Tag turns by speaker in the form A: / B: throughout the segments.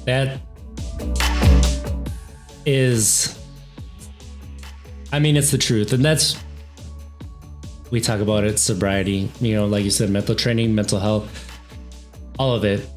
A: That is, I mean, it's the truth. And that's, we talk about it, sobriety, like you said, mental training, mental health, all of it.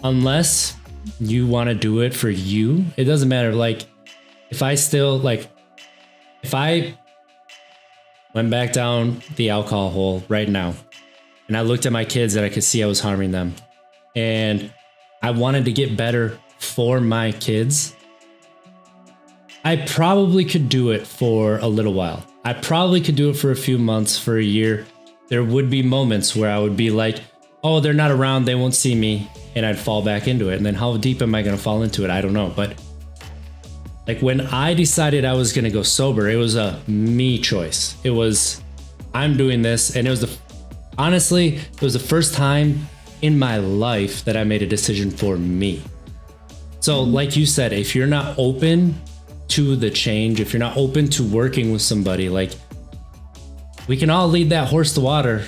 A: Unless you want to do it for you, it doesn't matter. Like, if I went back down the alcohol hole right now and I looked at my kids and I could see I was harming them and I wanted to get better for my kids, I probably could do it for a little while. I probably could do it for a few months, for a year. There would be moments where I would be like, oh, they're not around, they won't see me. And I'd fall back into it. And then how deep am I going to fall into it? I don't know. But like when I decided I was going to go sober, it was a me choice. It was, I'm doing this. And it was honestly, it was the first time in my life that I made a decision for me. So like you said, if you're not open to the change, if you're not open to working with somebody, like we can all lead that horse to water,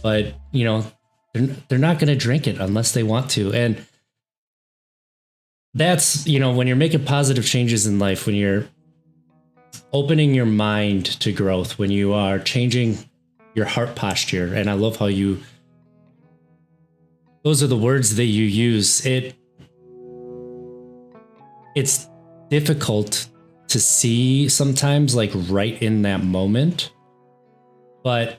A: but they're not going to drink it unless they want to. And that's, when you're making positive changes in life, when you're opening your mind to growth, when you are changing your heart posture. And I love how those are the words that you use. It's difficult to see sometimes, like right in that moment, but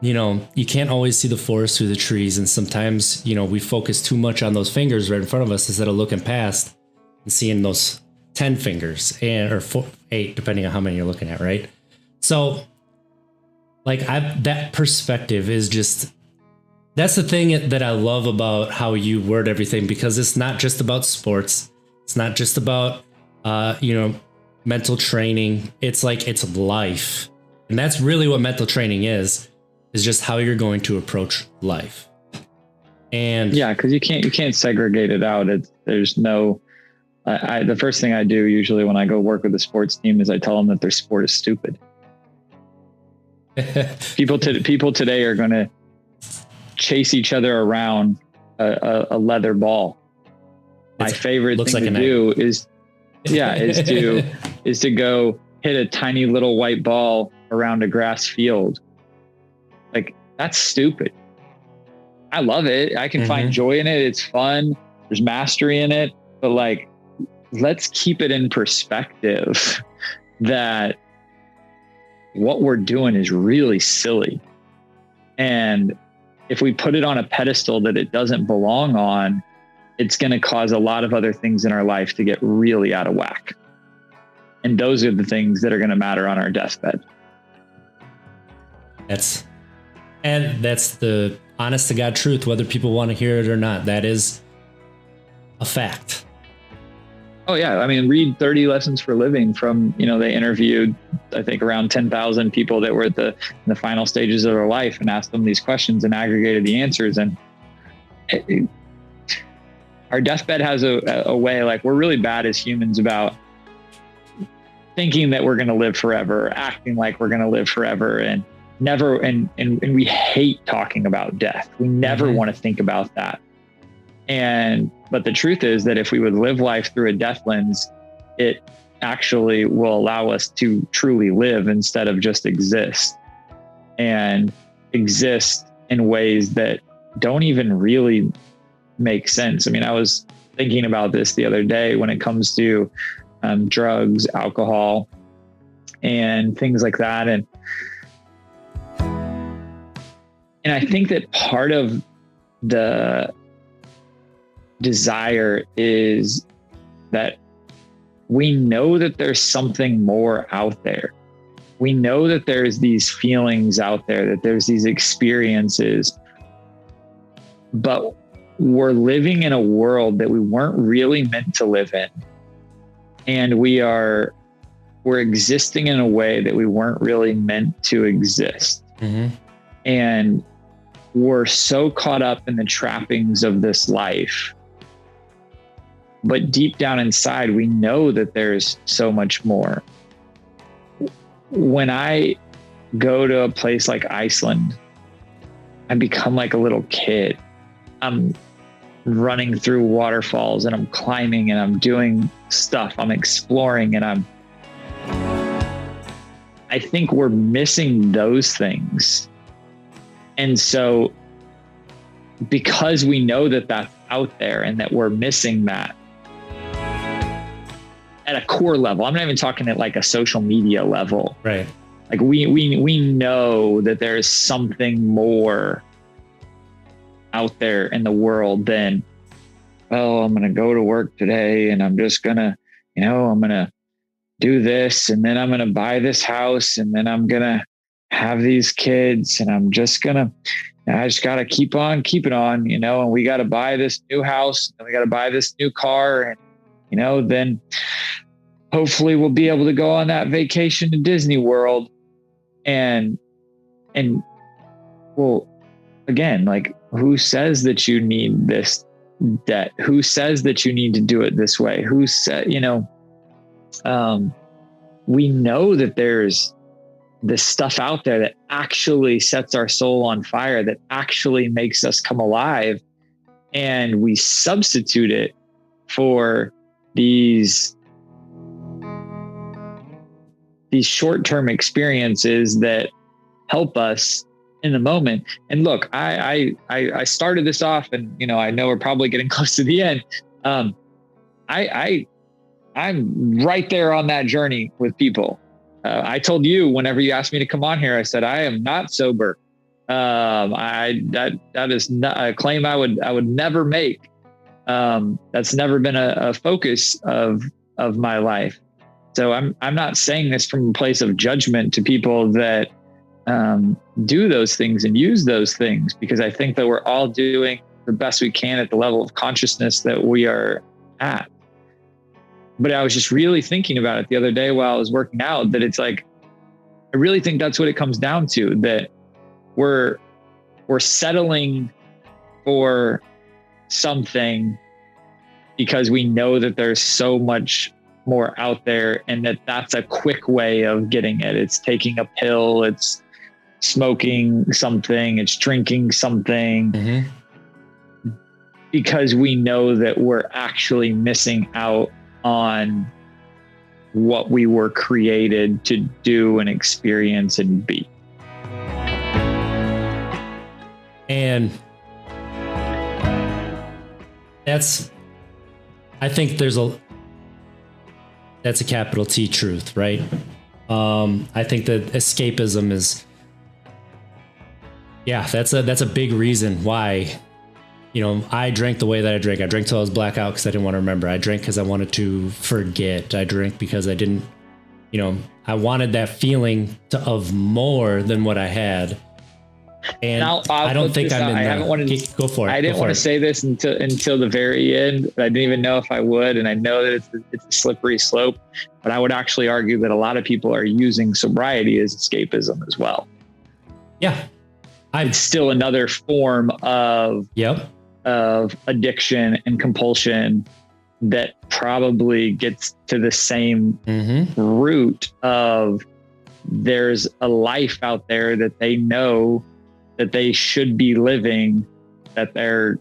A: you can't always see the forest through the trees. And sometimes, we focus too much on those fingers right in front of us instead of looking past and seeing those 10 fingers or 8, depending on how many you're looking at. Right. So like that perspective is just, that's the thing that I love about how you word everything, because it's not just about sports. It's not just about, mental training. It's like, it's life. And that's really what mental training is just how you're going to approach life. And
B: yeah, because you can't segregate it out. There's no, the first thing I do usually when I go work with a sports team is I tell them that their sport is stupid. People today are going to chase each other around a leather ball. My favorite thing to do is to go hit a tiny little white ball around a grass field. Like, that's stupid. I love it. I can find joy in it. It's fun. There's mastery in it. But like, let's keep it in perspective that what we're doing is really silly. And if we put it on a pedestal that it doesn't belong on, it's going to cause a lot of other things in our life to get really out of whack. And those are the things that are going to matter on our deathbed.
A: That's the honest to God truth, whether people want to hear it or not. That is a fact.
B: Oh yeah. I mean, read 30 Lessons for Living from, they interviewed, I think around 10,000 people that were in the final stages of their life and asked them these questions and aggregated the answers. And our deathbed has a way, like we're really bad as humans about thinking that we're going to live forever, acting like we're going to live forever, and never, and we hate talking about death. We never want to think about that. But the truth is that if we would live life through a death lens, it actually will allow us to truly live instead of just exist, and exist in ways that don't even really make sense. I mean, I was thinking about this the other day when it comes to drugs, alcohol, and things like that. And I think that part of the desire is that we know that there's something more out there. We know that there's these feelings out there, that there's these experiences, but we're living in a world that we weren't really meant to live in. And we're existing in a way that we weren't really meant to exist. And we're so caught up in the trappings of this life. But deep down inside, we know that there's so much more. When I go to a place like Iceland, I become like a little kid. I'm running through waterfalls and I'm climbing and I'm doing stuff, I'm exploring, and I think we're missing those things. And so because we know that that's out there and that we're missing that at a core level, I'm not even talking at like a social media level.
A: Right.
B: Like we know that there's something more out there in the world than, oh, I'm going to go to work today and I'm just going to, I'm going to do this, and then I'm going to buy this house, and then I'm going to have these kids, and I just got to keep on keeping on, and we got to buy this new house, and we got to buy this new car. And, then hopefully we'll be able to go on that vacation to Disney World. And well, again, like, who says that you need this debt? Who says that you need to do it this way? Who said, we know that there's this stuff out there that actually sets our soul on fire, that actually makes us come alive. And we substitute it for these short-term experiences that help us in the moment. And look, I started this off, and I know we're probably getting close to the end. I'm right there on that journey with people. I told you whenever you asked me to come on here, I said I am not sober. That is not a claim I would never make. That's never been a focus of my life. So I'm not saying this from a place of judgment to people that do those things and use those things, because I think that we're all doing the best we can at the level of consciousness that we are at. But I was just really thinking about it the other day while I was working out, that it's like, I really think that's what it comes down to, that we're settling for something because we know that there's so much more out there, and that's a quick way of getting it. It's taking a pill, it's smoking something, it's drinking something, because we know that we're actually missing out on what we were created to do and experience and be.
A: And I think that's a capital T truth, right? I think that escapism is, that's a big reason why, I drank the way that I drank. I drank till I was blackout because I didn't want to remember. I drank because I wanted to forget. I drank because I didn't, I wanted that feeling of more than what I had. And now, I don't think I'm in. I haven't wanted to go for it.
B: I didn't want to say this until the very end. I didn't even know if I would, and I know that it's a slippery slope. But I would actually argue that a lot of people are using sobriety as escapism as well.
A: Yeah,
B: it's still another form of addiction and compulsion that probably gets to the same root of, there's a life out there that they know that they should be living, that they're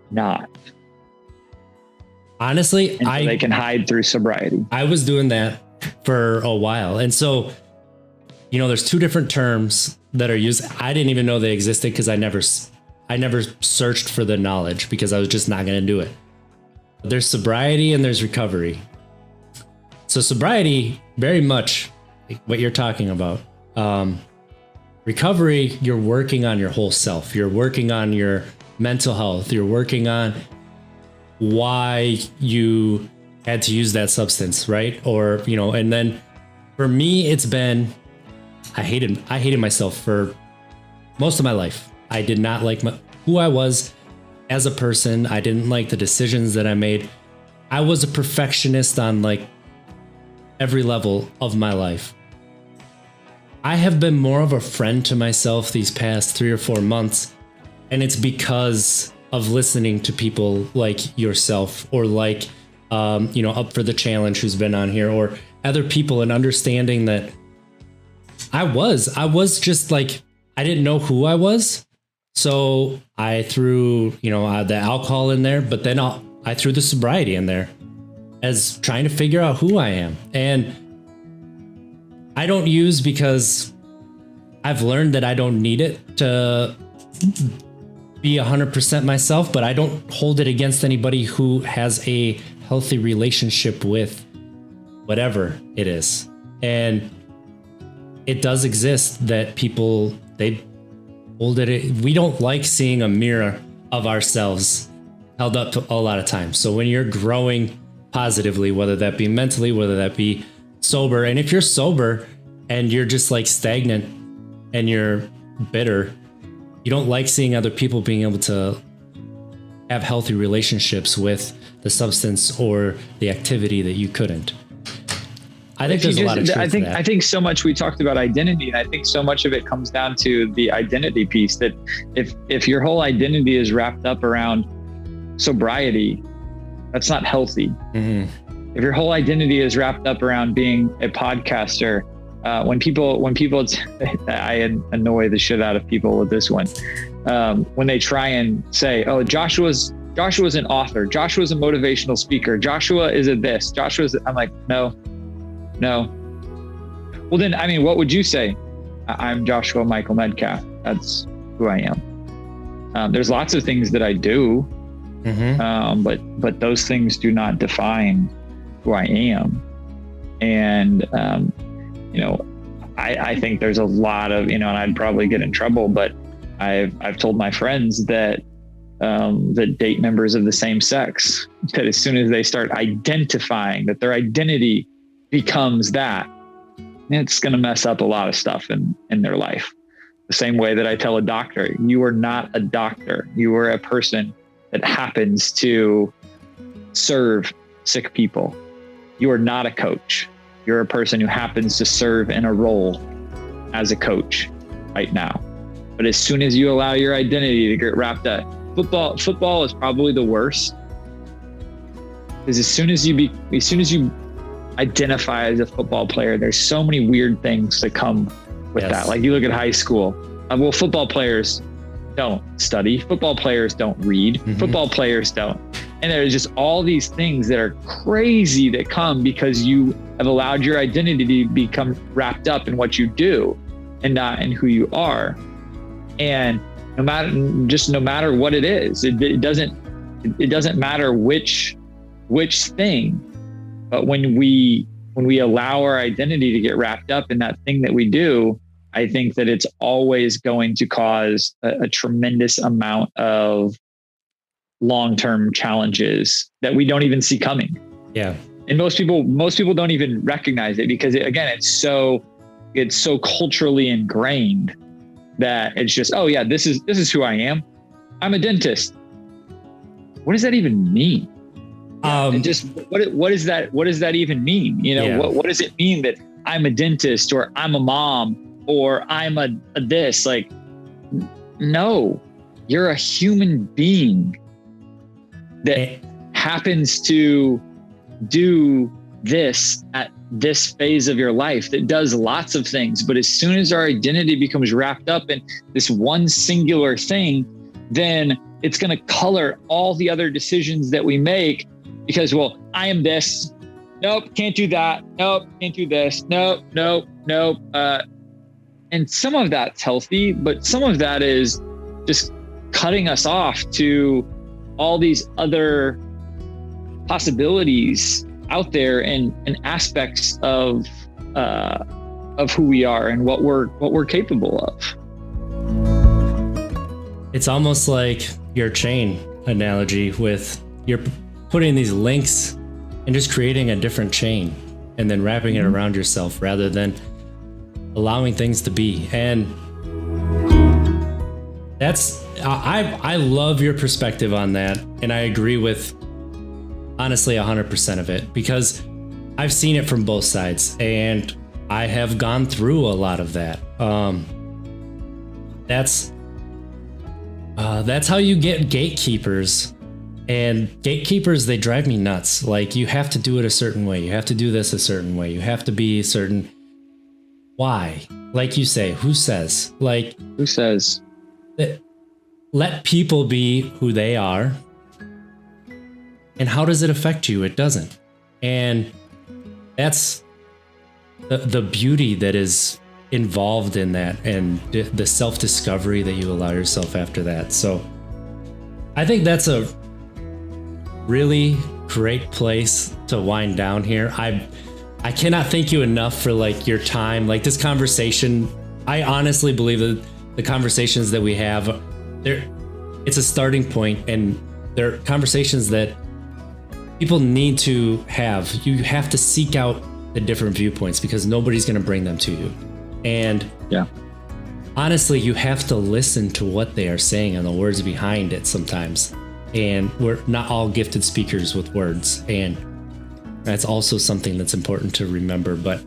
B: not.
A: Honestly,
B: so they can hide through sobriety.
A: I was doing that for a while. And so, there's two different terms that are used. I didn't even know they existed because I never searched for the knowledge, because I was just not going to do it. There's sobriety and there's recovery. So sobriety, very much what you're talking about. Recovery, you're working on your whole self. You're working on your mental health. You're working on why you had to use that substance, right? Or, and then for me, it's been, I hated myself for most of my life. I did not like who I was as a person. I didn't like the decisions that I made. I was a perfectionist on like every level of my life. I have been more of a friend to myself these past 3 or 4 months, and it's because of listening to people like yourself, or like, Up for the Challenge, who's been on here, or other people, and understanding that I was just like, I didn't know who I was, So I threw, the alcohol in there, but then I threw the sobriety in there as trying to figure out who I am. And I don't use because I've learned that I don't need it to be 100% myself, but I don't hold it against anybody who has a healthy relationship with whatever it is. And it does exist that people, they hold it. We don't like seeing a mirror of ourselves held up to a lot of times. So when you're growing positively, whether that be mentally, whether that be sober, and if you're sober and you're just like stagnant and you're bitter, you don't like seeing other people being able to have healthy relationships with the substance or the activity that you couldn't. I think there's a lot of truth to that.
B: I think so much we talked about identity, and I think so much of it comes down to the identity piece, that if your whole identity is wrapped up around sobriety, that's not healthy. Mm-hmm. If your whole identity is wrapped up around being a podcaster, when people, I annoy the shit out of people with this one. When they try and say, "Oh, Joshua's an author. Joshua's a motivational speaker. Joshua is a this. I'm like, no. Well, then, I mean, what would you say? I'm Joshua Michael Medcalf. That's who I am. There's lots of things that I do, mm-hmm. But those things do not define who I am. And, I think there's a lot of, and I'd probably get in trouble, but I've told my friends that date members of the same sex, that as soon as they start identifying that their identity becomes that, it's going to mess up a lot of stuff in their life. The same way that I tell a doctor, you are not a doctor. You are a person that happens to serve sick people. You are not a coach. You're a person who happens to serve in a role as a coach right now. But as soon as you allow your identity to get wrapped up, football is probably the worst. Because as soon as you identify as a football player, there's so many weird things that come with that. Like you look at high school. Well, football players don't study. Football players don't read. Mm-hmm. Football players don't. And there's just all these things that are crazy that come because you have allowed your identity to become wrapped up in what you do and not in who you are. And no matter what it is, it doesn't matter which thing. But when we allow our identity to get wrapped up in that thing that we do, I think that it's always going to cause a tremendous amount of long-term challenges that we don't even see coming. Yeah. And most people don't even recognize it because it's so culturally ingrained that it's just, oh yeah, this is who I am. I'm a dentist. What does that even mean? What does that even mean? What does it mean that I'm a dentist or I'm a mom or I'm a this? Like, no, you're a human being that happens to do this at this phase of your life, that does lots of things. But as soon as our identity becomes wrapped up in this one singular thing, then it's going to color all the other decisions that we make. Because, well, I am this. Nope, can't do that. Nope, can't do this. Nope. And some of that's healthy, but some of that is just cutting us off to all these other possibilities out there and aspects of who we are and what we're capable of.
A: It's almost like your chain analogy with you're putting these links and just creating a different chain and then wrapping it around yourself rather than allowing things to be. And that's, I love your perspective on that. And I agree with honestly 100% of it because I've seen it from both sides and I have gone through a lot of that. That's how you get gatekeepers. And gatekeepers, they drive me nuts. Like, you have to do it a certain way. You have to do this a certain way. You have to be certain. Why? Like you say, who says? Like,
B: who says?
A: let people be who they are. And how does it affect you? It doesn't. And that's the beauty that is involved in that, and the self-discovery that you allow yourself after that. So I think that's a really great place to wind down here. I cannot thank you enough for like your time. Like this conversation, I honestly believe that the conversations that we have, it's a starting point, and they're conversations that people need to have. You have to seek out the different viewpoints because nobody's going to bring them to you. And
B: yeah,
A: honestly, you have to listen to what they are saying and the words behind it sometimes. And we're not all gifted speakers with words. And that's also something that's important to remember. But